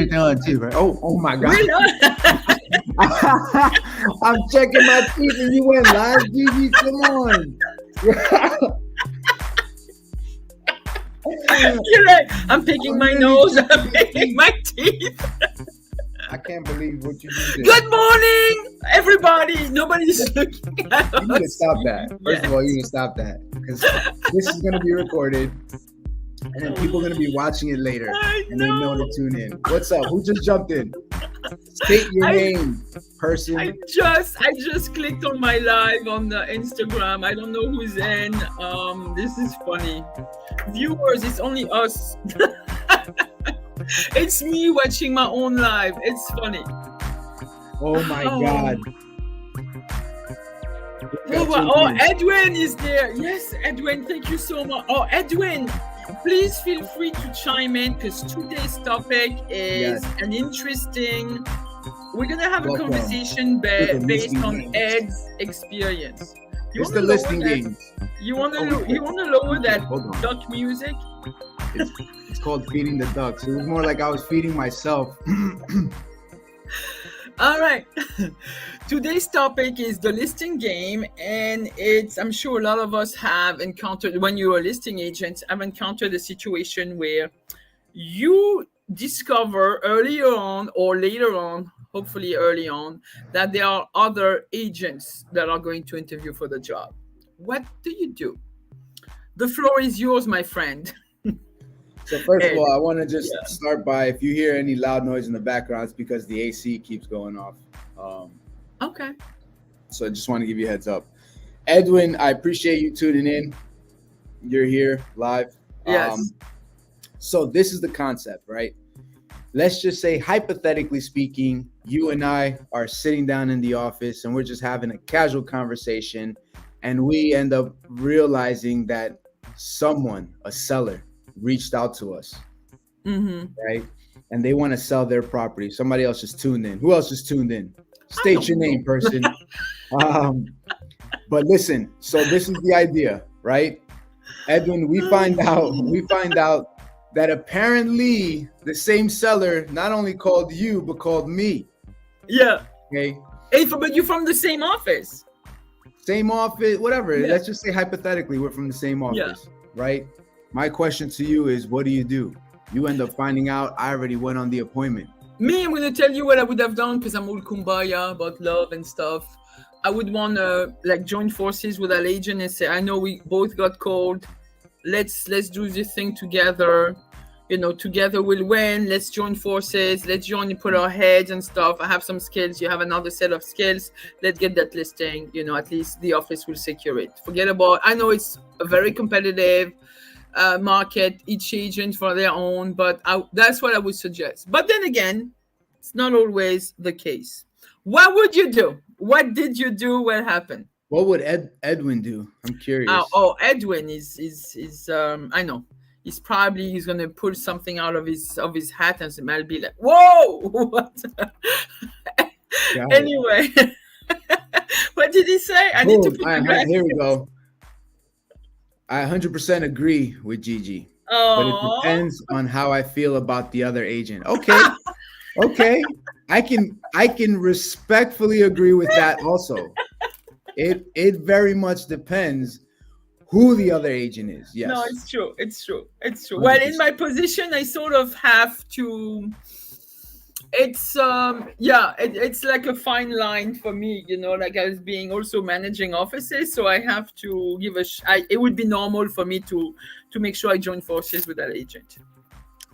everything on the teeth, right? Oh my God. Really? I'm checking my teeth and you went live, Gigi. Come on. You're right. I'm picking my nose. I'm picking my teeth. I can't believe what you just did. Good morning, everybody. Nobody's looking at us. You need to stop that. First of all, you need to stop that because this is going to be recorded, and then people are going to be watching it later, and they know to tune in. What's up? Who just jumped in? State your name, person. I just clicked on my live on the Instagram. I don't know who's in. This is funny. Viewers, it's only us. It's me watching my own live. It's funny. Oh my God. Oh, Edwin is there. Yes, Edwin, thank you so much. Oh, Edwin, please feel free to chime in because today's topic is an interesting. We're gonna have a conversation based on Ed's experience. It's the listing games. You wanna lower that duck music? It's called feeding the ducks. It was more like I was feeding myself. All right. Today's topic is the listing game, and I'm sure a lot of us have encountered, when you're a listing agent, have encountered a situation where you discover earlier on or later on, hopefully early on, that there are other agents that are going to interview for the job. What do you do? The floor is yours, my friend. So first of all, I want to just start by, if you hear any loud noise in the background, it's because the AC keeps going off. Okay. So I just want to give you a heads up. Edwin, I appreciate you tuning in. You're here live. Yes. So this is the concept, right? Let's just say, hypothetically speaking, you and I are sitting down in the office and we're just having a casual conversation, and we end up realizing that someone, a seller, reached out to us, right? And they want to sell their property. Somebody else just tuned in. Who else just tuned in? State your name, person. But listen, so this is the idea, right? Edwin, we find out that apparently the same seller not only called you, but called me. Yeah. Okay. Hey, but you're from the same office. Same office, whatever. Yeah. Let's just say hypothetically we're from the same office, right? My question to you is, what do? You end up finding out I already went on the appointment. Me, I'm going to tell you what I would have done because I'm all kumbaya about love and stuff. I would want to join forces with an agent and say, I know we both got called. Let's do this thing together. You know, together we'll win. Let's join forces. Let's join and put our heads and stuff. I have some skills. You have another set of skills. Let's get that listing. You know, at least the office will secure it. Forget about, I know it's a very competitive market, each agent for their own, but that's what I would suggest. But then again, it's not always the case. What would you do? What did you do? What happened? What would Edwin do? I'm curious. Edwin is I know he's gonna pull something out of his hat and I'll be like, whoa, what? Anyway. What did he say? I need to put here we go. I 100% agree with Gigi, but it depends on how I feel about the other agent. Okay. Okay. I can respectfully agree with that also. It very much depends who the other agent is. Yes. No, it's true. 100%. Well, in my position, I sort of have to. It's it's like a fine line for me, you know, like I was being also managing offices, so I have to give it would be normal for me to make sure I join forces with that agent.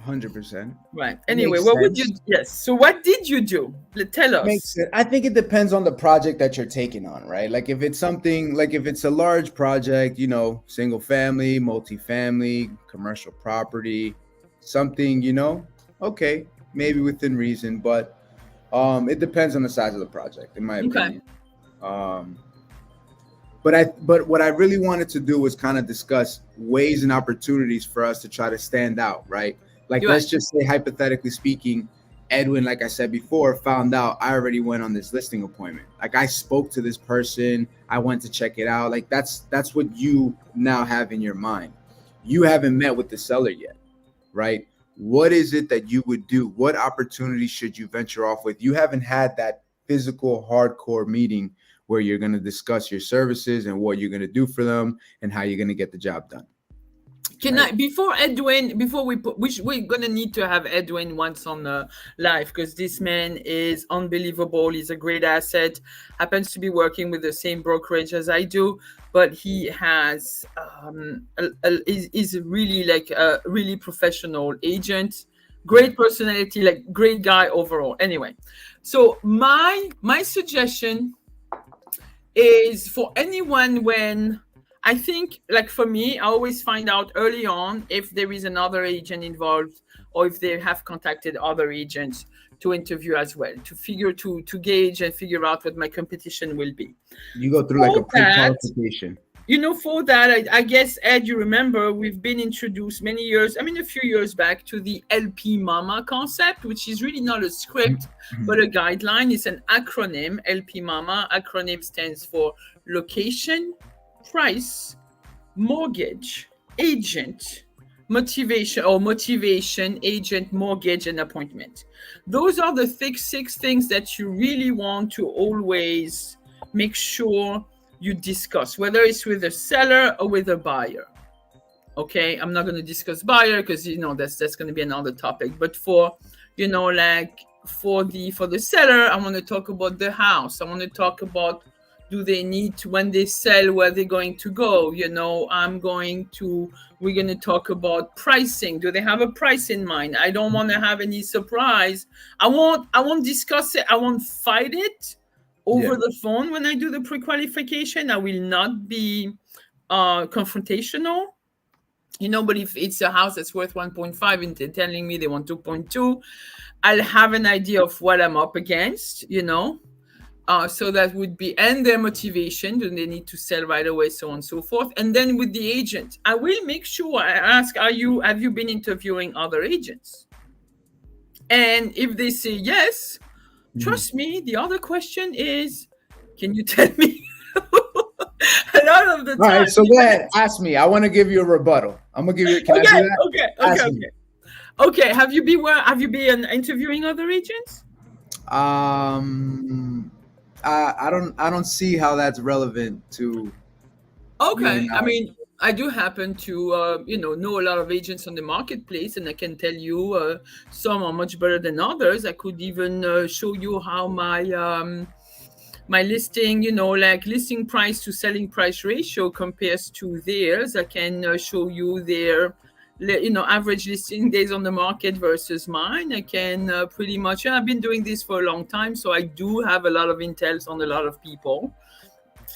100%. Right. Anyway, what would you? Yes. So what did you do? Tell us. Makes sense. I think it depends on the project that you're taking on, right? Like if it's something like if it's a large project, you know, single family, multifamily, commercial property, something, you know, okay. Maybe within reason, but it depends on the size of the project, in my opinion. But what I really wanted to do was kind of discuss ways and opportunities for us to try to stand out, right? Like, let's just say, hypothetically speaking, Edwin, like I said before, found out I already went on this listing appointment. Like I spoke to this person, I went to check it out. Like that's what you now have in your mind. You haven't met with the seller yet, right? what is it that you would do? What opportunities should you venture off with? You haven't had that physical hardcore meeting where you're going to discuss your services and what you're going to do for them and how you're going to get the job done. Can I, before Edwin, before we put, we're gonna need to have Edwin once on the live, because this man is unbelievable. He's a great asset. Happens to be working with the same brokerage as I do, but he has is really like a really professional agent. Great personality, like great guy overall. Anyway, so my suggestion is for anyone, when I think, like for me, I always find out early on if there is another agent involved or if they have contacted other agents to interview as well, to gauge and figure out what my competition will be. You go through like a pre-qualification. For that, I guess, Ed, you remember we've been introduced a few years back, to the LP Mama concept, which is really not a script, but a guideline. It's an acronym. LP Mama acronym stands for location, price, mortgage, agent, motivation, agent, mortgage, and appointment. Those are the six things that you really want to always make sure you discuss, whether it's with a seller or with a buyer. Okay, I'm not going to discuss buyer because that's going to be another topic. But for for the seller, I want to talk about the house. I want to talk about, do they need to, when they sell, where they're going to go? We're going to talk about pricing. Do they have a price in mind? I don't want to have any surprise. I won't discuss it. I won't fight it over the phone when I do the pre-qualification. I will not be confrontational. But if it's a house that's worth 1.5 and they're telling me they want 2.2, I'll have an idea of what I'm up against, so that would be, and their motivation, do they need to sell right away, so on and so forth. And then with the agent, I will make sure I ask, have you been interviewing other agents? And if they say yes, trust me, the other question is, can you tell me? A lot of the time. All right, so go ahead, ask me. I want to give you a rebuttal. I'm gonna give you. Can I do that? Okay. Have you been interviewing other agents? I don't see how that's relevant to. Okay, I mean, I do happen to know a lot of agents on the marketplace, and I can tell you some are much better than others. I could even show you how my listing, listing price to selling price ratio compares to theirs. I can show you their average listing days on the market versus mine. I can pretty much, and I've been doing this for a long time, so I do have a lot of intels on a lot of people.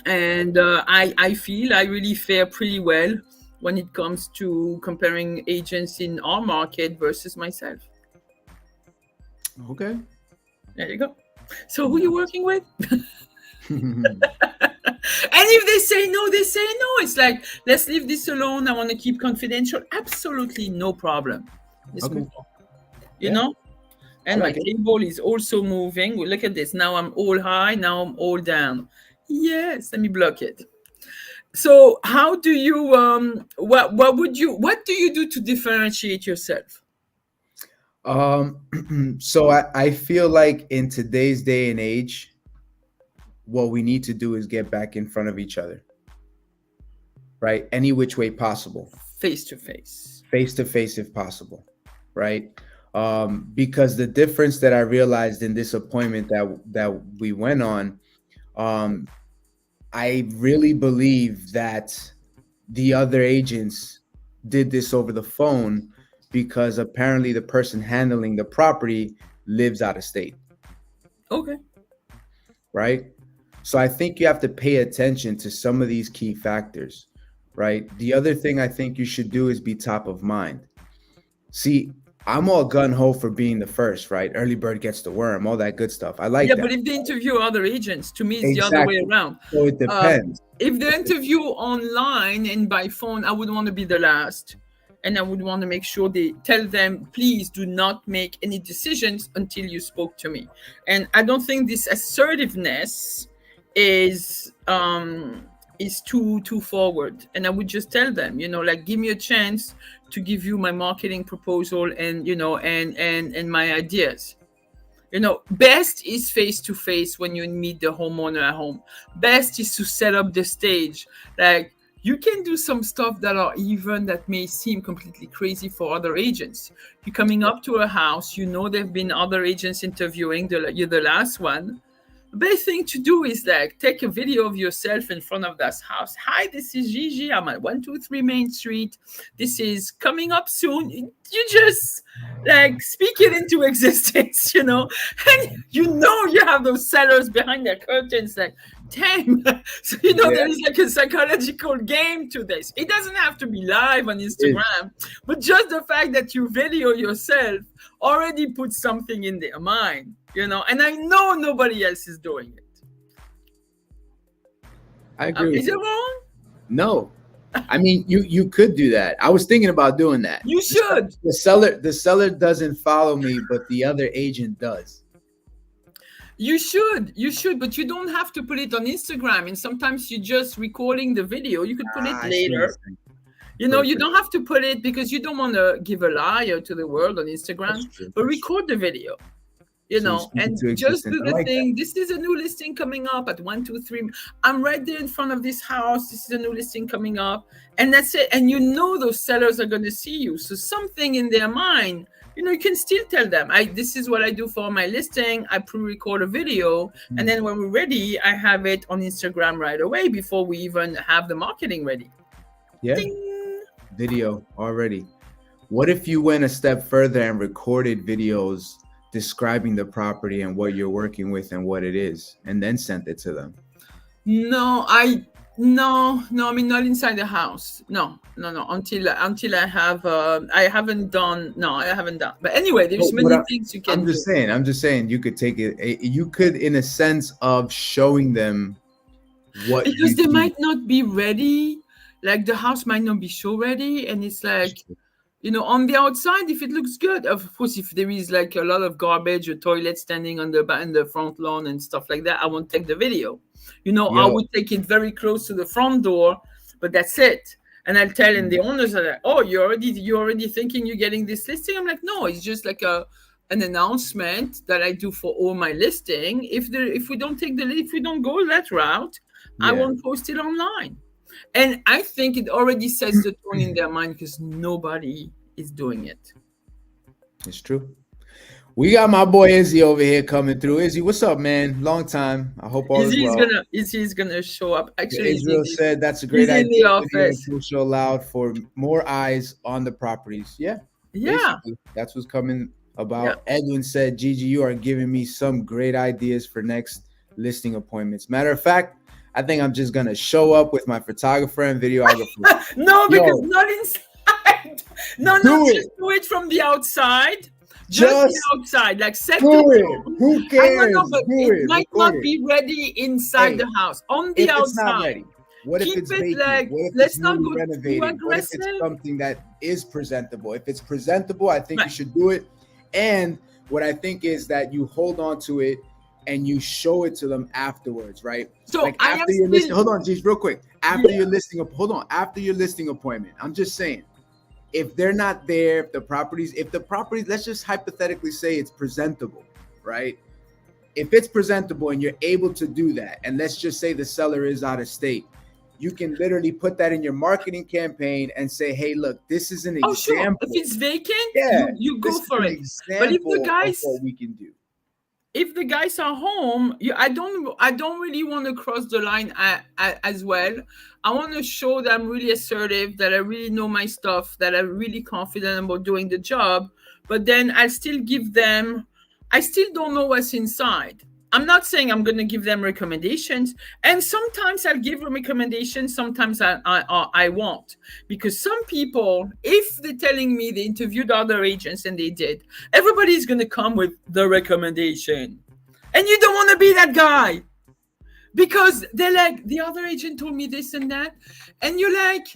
And I feel I really fare pretty well when it comes to comparing agents in our market versus myself. Okay. There you go. So who are you working with? And if they say no, they say no. It's like, let's leave this alone. I want to keep confidential. Absolutely no problem. Let's move on. You know? And my table is also moving. Look at this. Now I'm all high. Now I'm all down. Yes, let me block it. So how do you what do you do to differentiate yourself? So I feel like in today's day and age, what we need to do is get back in front of each other, right? Any which way possible. Face to face if possible, right? Because the difference that I realized in this appointment that we went on, I really believe that the other agents did this over the phone because apparently the person handling the property lives out of state. Okay. Right? So I think you have to pay attention to some of these key factors, right? The other thing I think you should do is be top of mind. See, I'm all gun-ho for being the first, right? Early bird gets the worm, all that good stuff. I like that. Yeah, but if they interview other agents, to me, it's the other way around. So it depends. If they interview online and by phone, I would want to be the last. And I would want to make sure they tell them, please do not make any decisions until you spoke to me. And I don't think this assertiveness is is too forward, and I would just tell them, like, give me a chance to give you my marketing proposal, and and my ideas. Best is face to face when you meet the homeowner at home. Best is to set up the stage. Like, you can do some stuff that may seem completely crazy for other agents. You're coming up to a house, there've been other agents interviewing, you're the last one. The best thing to do is, like, take a video of yourself in front of that house. Hi, this is Gigi. I'm at 123 Main Street. This is coming up soon. You just, like, speak it into existence, and you have those sellers behind their curtains, like, damn. So there is like a psychological game to this. It doesn't have to be live on Instagram, but just the fact that you video yourself already puts something in their mind, and I know nobody else is doing it. I agree. Is it wrong? No. I mean, you could do that. I was thinking about doing that. You should. The seller doesn't follow me, but the other agent does. You should, but you don't have to put it on Instagram. And sometimes you're just recording the video. You could put it later. You don't have to put it, because you don't want to give a liar to the world on Instagram, but record the video. And just do the thing. This is a new listing coming up at 123. I'm right there in front of this house. This is a new listing coming up. And that's it. And those sellers are going to see you. So something in their mind, you can still tell them, this is what I do for my listing. I pre-record a video. And then when we're ready, I have it on Instagram right away before we even have the marketing ready. Yeah. Ding. Video already. What if you went a step further and recorded videos describing the property and what you're working with and what it is, and then sent it to them? No, I mean, not inside the house. No. Until I have, I haven't done. But anyway, there's many things you can. I'm just saying, you could take it. You could, in a sense of showing them what, because they might not be ready. Like, the house might not be show ready, and it's like, on the outside, if it looks good, of course, if there is like a lot of garbage or toilet standing on the front lawn and stuff like that, I won't take the video. I would take it very close to the front door, but that's it. And I'll tell, and the owners are like, "Oh, you're already thinking you're getting this listing?" I'm like, "No, it's just like an announcement that I do for all my listing. If we don't go that route, I won't post it online." And I think it already sets the tone in their mind, because nobody is doing it. It's true. We got my boy Izzy over here coming through. Izzy, what's up, man? Long time. I hope all is well. Izzy's gonna show up. Actually, Israel said that's a great idea. In the office. Show loud for more eyes on the properties. Yeah. That's what's coming about. Yeah. Edwin said, Gigi, you are giving me some great ideas for next listing appointments. Matter of fact, I think I'm just gonna show up with my photographer and videographer. No, because not inside. No, just do it from the outside. Just the outside, like set do it. Who cares? It might not be ready inside the house. On the outside. It's not ready. What if it's vacant? Like, what if let's not go renovated? too aggressive? What if it's something that is presentable? If it's presentable, I think you should do it. And what I think is that you hold on to it and you show it to them afterwards, right? So like after your listing, hold on, geez, real quick. After your listing, after your listing appointment, I'm just saying, if they're not there, if the property, let's just hypothetically say it's presentable, right? If it's presentable and you're able to do that, and let's just say the seller is out of state, you can literally put that in your marketing campaign and say, hey, look, this is an example. Sure. If it's vacant, you go for it. But if the guys, what we can do. If the guys are home, I don't really want to cross the line as well. I want to show that I'm really assertive, that I really know my stuff, that I'm really confident about doing the job. But then I still don't know what's inside. I'm not saying I'm going to give them recommendations. And sometimes I'll give them recommendations. Sometimes I won't. Because some people, if they're telling me they interviewed other agents and they did, everybody's going to come with the recommendation. And you don't want to be that guy. Because they're like, the other agent told me this and that. And you're like,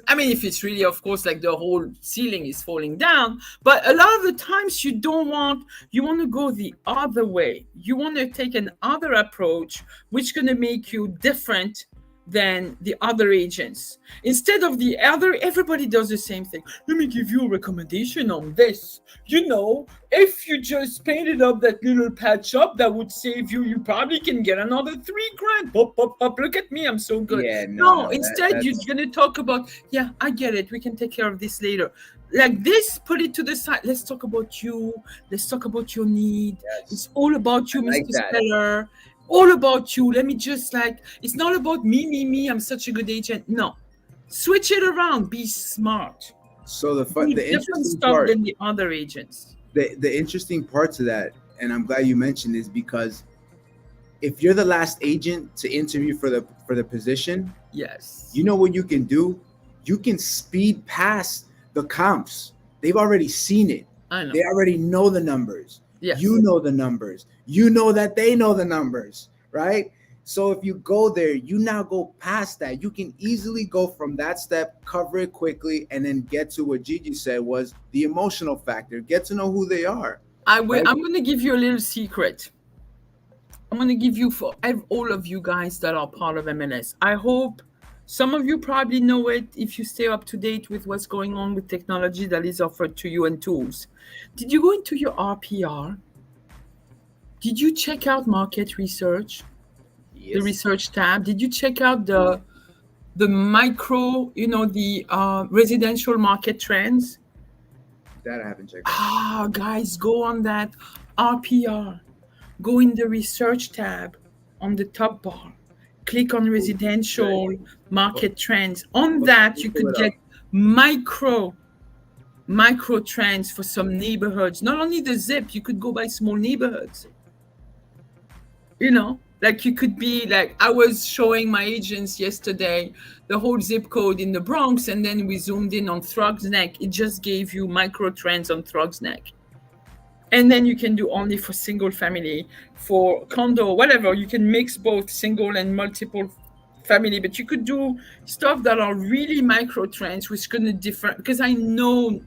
I mean, if it's really, of course, like the whole ceiling is falling down, but a lot of the times you want to go the other way. You want to take another approach, which is going to make you different than the other agents. Instead of the other, everybody does the same thing. Let me give you a recommendation on this. You know, if you just painted up that little patch up, that would save you. You probably can get another $3,000. Pop, pop, pop. Look at me, I'm so good. Yeah, no, No, no, instead you're that's gonna talk about, yeah, I get it. We can take care of this later. Like this, put it to the side. Let's talk about you. Let's talk about your need. yes. It's all about I you, like Mr. that. Speller. All about you. Let me just like, it's not about me, me, me. I'm such a good agent. No. Switch it around. Be smart. So Do the different interesting stuff part, than the other agents. the interesting part to that, and I'm glad you mentioned, is because if you're the last agent to interview for the position, Yes. you know what you can do? You can speed past the comps. They've already seen it. I know. They already know the numbers. Yes. You know the numbers. You know that they know the numbers, right? So if you go there, you now go past that. You can easily go from that step, cover it quickly, and then get to what Gigi said was the emotional factor. Get to know who they are. I'm Right? going to give you a little secret. I'm going to give you for all of you guys that are part of MLS. I hope some of you probably know it if you stay up to date with what's going on with technology that is offered to you and tools. Did you go into your RPR? Did you check out market research? Yes. The research tab? Did you check out the micro, the residential market trends? That I haven't checked out. Guys, go on that RPR. Go in the research tab on the top bar. Click on residential market trends. On that, you could get micro trends for some neighborhoods. Not only the zip, you could go by small neighborhoods. Like you could be like, I was showing my agents yesterday the whole zip code in the Bronx, and then we zoomed in on Throgs Neck. It just gave you micro trends on Throgs Neck. And then you can do only for single family, for condo, whatever. You can mix both single and multiple family, but you could do stuff that are really micro trends, which going to differ. Because I know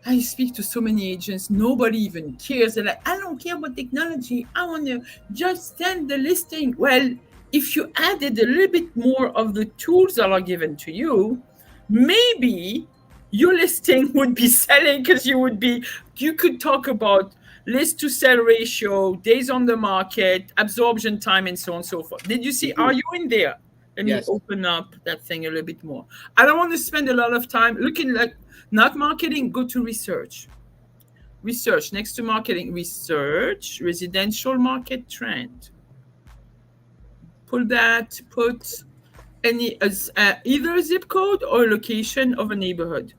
I speak to so many agents, nobody even cares. They're like, I don't care about technology. I want to just send the listing. Well, if you added a little bit more of the tools that are given to you, maybe your listing would be selling, because you could talk about list to sell ratio, days on the market, absorption time, and so on and so forth. Did you see? Are you in there? Let me open up that thing a little bit more. I don't want to spend a lot of time looking like, not marketing. Go to research. Research next to marketing. Research, residential market trend. Pull that, put any either a zip code or a location of a neighborhood.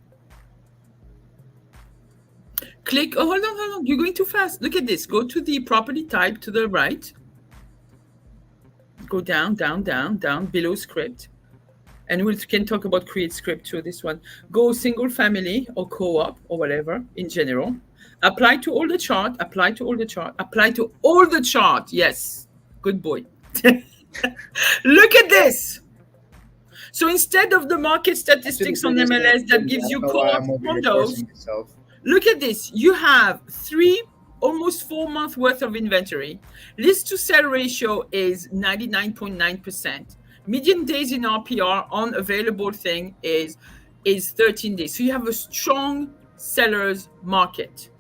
Click. Oh, hold on. You're going too fast. Look at this. Go to the property type to the right. Go down below script. And we can talk about create script too, this one. Go single family or co-op or whatever in general. Apply to all the chart. Apply to all the chart. Yes. Good boy. Look at this. So instead of the market statistics on MLS that gives you co-op condos, look at this. You have almost 4 months worth of inventory. List to sell ratio is 99.9%. Median days in RPR on available thing is 13 days. So you have a strong seller's market.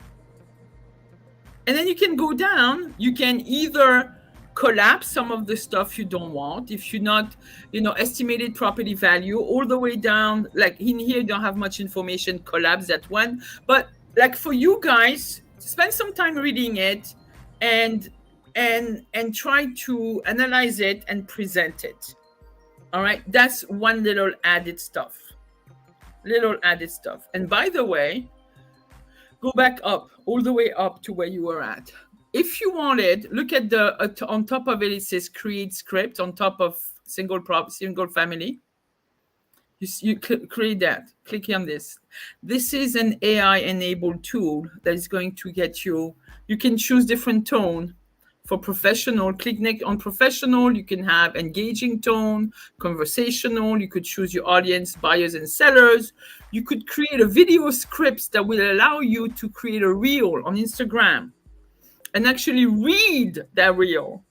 And then you can go down. You can either collapse some of the stuff you don't want. If you're not, estimated property value all the way down, like in here, you don't have much information, collapse that one. But like for you guys, spend some time reading it and try to analyze it and present it. All right, that's one little added stuff. And by the way, go back up, all the way up to where you were at. If you wanted, look at on top of it, it says create script on top of single family. You create that. Click on this. This is an AI-enabled tool that is going to get you. You can choose different tone. For professional, click next on professional. You can have engaging tone, conversational. You could choose your audience, buyers and sellers. You could create a video scripts that will allow you to create a reel on Instagram and actually read that reel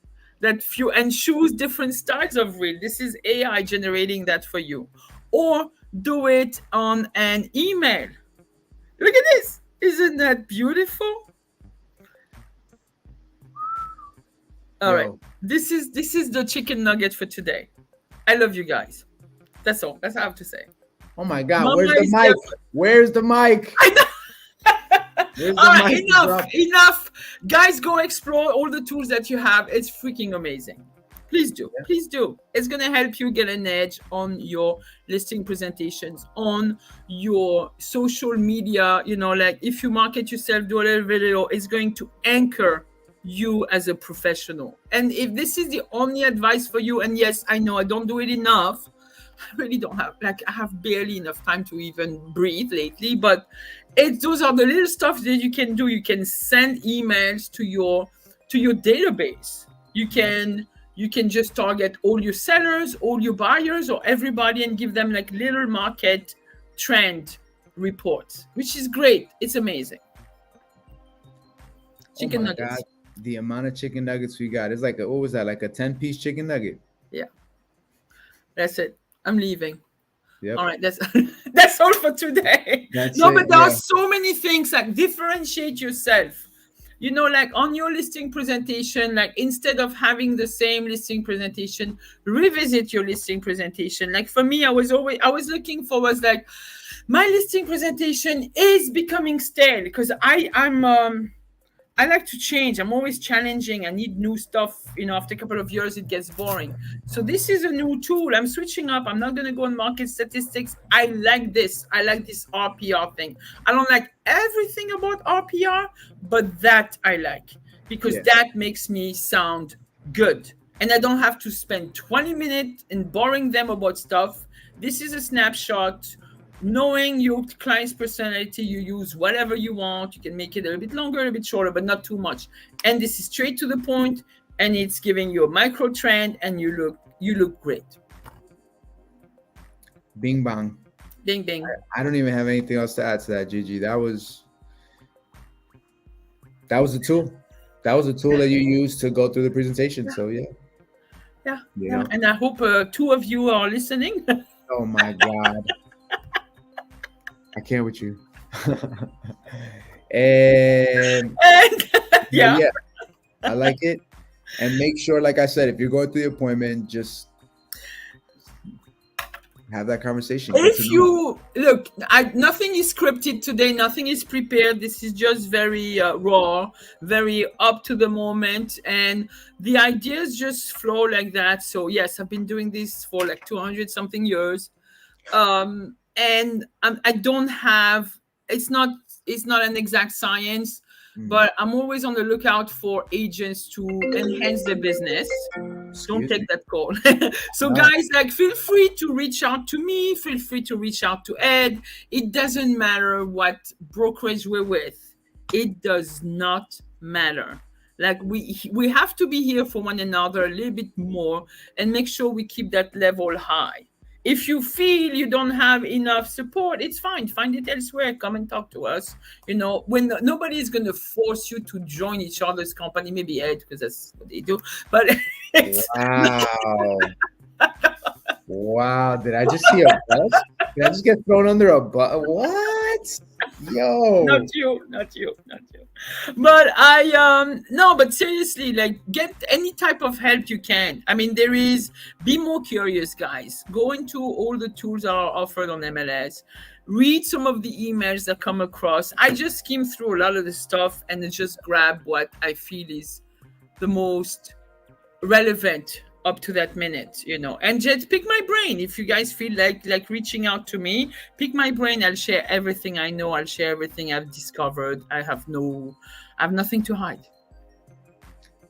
that few and choose different styles of reel. This is AI generating that for you. Or do it on an email. Look at this. Isn't that beautiful? All right. Yo. This is the chicken nugget for today. I love you guys. That's all. That's all I have to say. Oh my God, Mama where's the is mic? Where's the mic? I know. Where's All the right, mic? enough. Guys, go explore all the tools that you have. It's freaking amazing. Please do. Yeah. Please do. It's going to help you get an edge on your listing presentations, on your social media. You know, like if you market yourself, do a little video, it's going to anchor you as a professional. And if this is the only advice for you, and yes, I know I don't do it enough. I really don't have, like, I have barely enough time to even breathe lately, but those are the little stuff that you can do. You can send emails to your database. You can just target all your sellers, all your buyers, or everybody, and give them like little market trend reports, which is great. It's amazing. Chicken nuggets. God. The amount of chicken nuggets we got. It's like what was that? Like a 10-piece chicken nugget. Yeah. That's it. I'm leaving. Yep. All right, that's all for today. But there are so many things that differentiate yourself. You know, like on your listing presentation, like instead of having the same listing presentation, revisit your listing presentation. Like for me, I was looking for was like my listing presentation is becoming stale because I like to change. I'm always challenging. I need new stuff. You know, after a couple of years, it gets boring. So this is a new tool. I'm switching up. I'm not going to go on market statistics. I like this. I like this RPR thing. I don't like everything about RPR, but that I like because that makes me sound good. And I don't have to spend 20 minutes in boring them about stuff. This is a snapshot. Knowing your client's personality, you use whatever you want. You can make it a little bit longer, a little bit shorter, but not too much. And this is straight to the point, and it's giving you a micro trend, and you look great. Bing bang. Bing bing. I don't even have anything else to add to that, Gigi. That was a tool. That was a tool that you used to go through the presentation. So yeah. And I hope 2 of you are listening. Oh my God. I can't with you. and yeah, I like it. And make sure, like I said, if you're going through the appointment, just have that conversation. If you look, nothing is scripted today, nothing is prepared. This is just very raw, very up to the moment, and the ideas just flow like that. So yes, I've been doing this for like 200 something years. And I don't have, it's not an exact science, but I'm always on the lookout for agents to enhance their business. Don't take that call. So guys, like, feel free to reach out to me. Feel free to reach out to Ed. It doesn't matter what brokerage we're with. It does not matter. Like we have to be here for one another a little bit more and make sure we keep that level high. If you feel you don't have enough support, it's fine. Find it elsewhere. Come and talk to us. You know, when nobody is going to force you to join each other's company, maybe Ed, because that's what they do. But wow. Wow. Did I just see a bus? Did I just get thrown under a bus? What? Yo. Not you. But but seriously, like, get any type of help you can. I mean, be more curious, guys. Go into all the tools that are offered on MLS. Read some of the emails that come across. I just skim through a lot of the stuff and then just grab what I feel is the most relevant up to that minute, you know, and just pick my brain. If you guys feel like reaching out to me, pick my brain. I'll share everything I know. I'll share everything I've discovered. I have nothing to hide.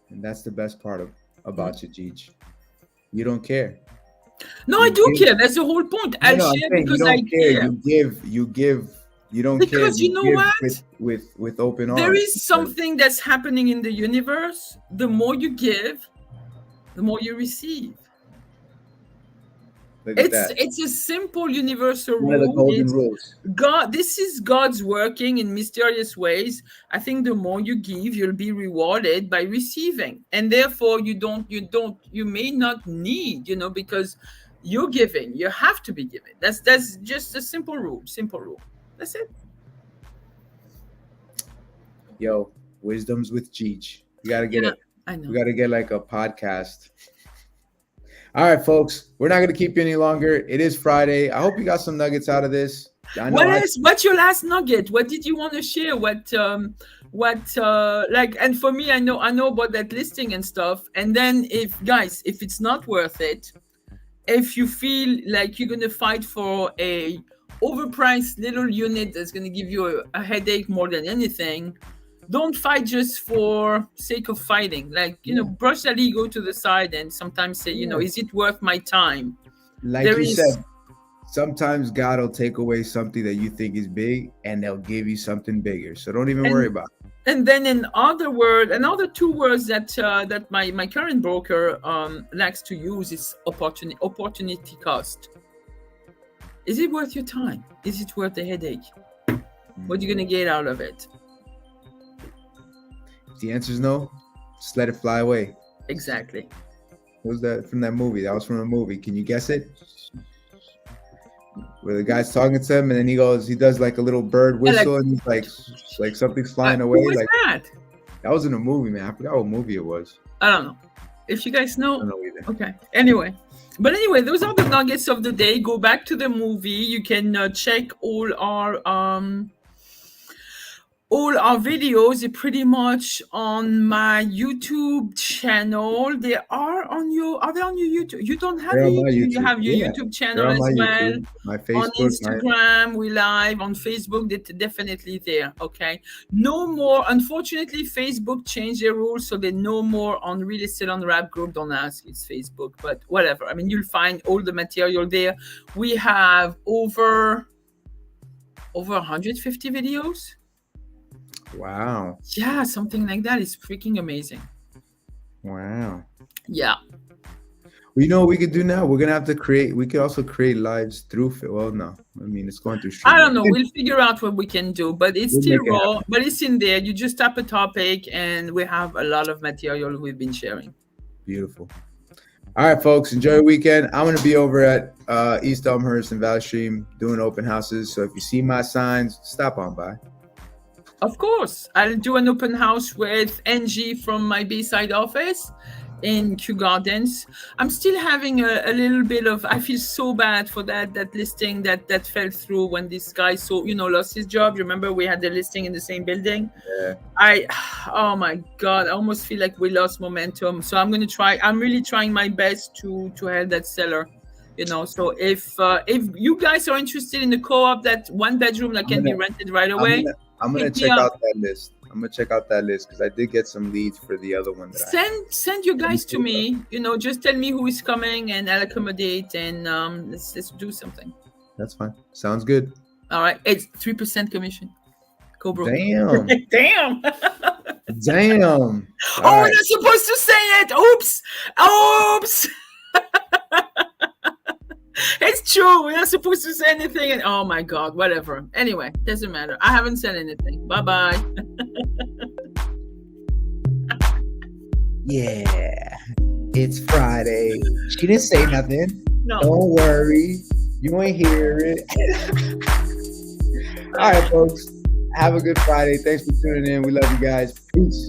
And that's the best part about you, Gigi. You don't care. No, I do care. That's the whole point. I'll share because I care. You give. You don't care. Because you know what? With open arms. There is something that's happening in the universe. The more you give, the more you receive. Look at that. It's a simple universal One of the rule. golden It's rules. God. This is God's working in mysterious ways. I think the more you give, you'll be rewarded by receiving, and therefore you may not need, because you're giving. You have to be giving. That's just a simple rule. Simple rule. That's it. Yo, wisdoms with Cheech. You gotta get Yeah, it. I know. We gotta get like a podcast. All right, folks. We're not gonna keep you any longer. It is Friday. I hope you got some nuggets out of this. I know What else? What's your last nugget? What did you want to share? Like, and for me, I know about that listing and stuff. And then if it's not worth it, if you feel like you're gonna fight for a overpriced little unit that's gonna give you a headache more than anything, don't fight just for sake of fighting. Like, brush that ego to the side and sometimes say, is it worth my time? like you said, sometimes God will take away something that you think is big and they'll give you something bigger. So don't even worry about it. And then another two words that my current broker likes to use is opportunity cost. Is it worth your time? Is it worth the headache? What are you gonna get out of it? If the answer is no, just let it fly away. Exactly. What was that from that movie? That was from a movie. Can you guess it? Where the guy's talking to him and then he does like a little bird whistle and he's like something's flying away. Who was like that? That was in a movie, man. I forgot what movie it was. I don't know. If you guys know, I don't know either. Okay. Anyway, those are the nuggets of the day. Go back to the movie. You can check all our videos are pretty much on my YouTube channel. Are they on your YouTube? You don't have They're on YouTube. my You YouTube. have your Yeah. YouTube They're channel on as my well. YouTube, my Facebook, On Instagram, we live. On Facebook, they're definitely there. Okay. No more. Unfortunately, Facebook changed their rules, so they're no more on Real Estate Unwrapped group. Don't ask, it's Facebook, but whatever. I mean, you'll find all the material there. We have over 150 videos. Wow. Yeah, something like that is freaking amazing. Wow. Yeah. Well, you know what we could do now? We're gonna have to we could also create lives through well, no. I mean, it's going through I don't know. We'll figure out what we can do, but it's still raw, but it's in there. You just tap a topic and we have a lot of material we've been sharing. Beautiful. All right, folks, enjoy your weekend. I'm going to be over at East Elmhurst and Valley Stream doing open houses. So if you see my signs, stop on by. Of course. I'll do an open house with Angie from my Bayside office in Kew Gardens. I'm still having a little bit of, I feel so bad for that listing that fell through when this guy lost his job. Remember we had the listing in the same building? Yeah. Oh my God, I almost feel like we lost momentum. So I'm really trying my best to help that seller. So if you guys are interested in the co-op, that one bedroom that can be rented right away, I'm gonna check out that list. I'm gonna check out that list because I did get some leads for the other one. Send you guys to me. Just tell me who is coming and I'll accommodate and let's do something. That's fine. Sounds good. All right, it's 3% commission. Go bro. Damn. Damn. Damn. We're not supposed to say it. Oops. It's true. We're not supposed to say anything. And oh my God, whatever. Anyway, doesn't matter. I haven't said anything. Bye-bye. Yeah. It's Friday. She didn't say nothing. No. Don't worry. You ain't hear it. All right, folks. Have a good Friday. Thanks for tuning in. We love you guys. Peace.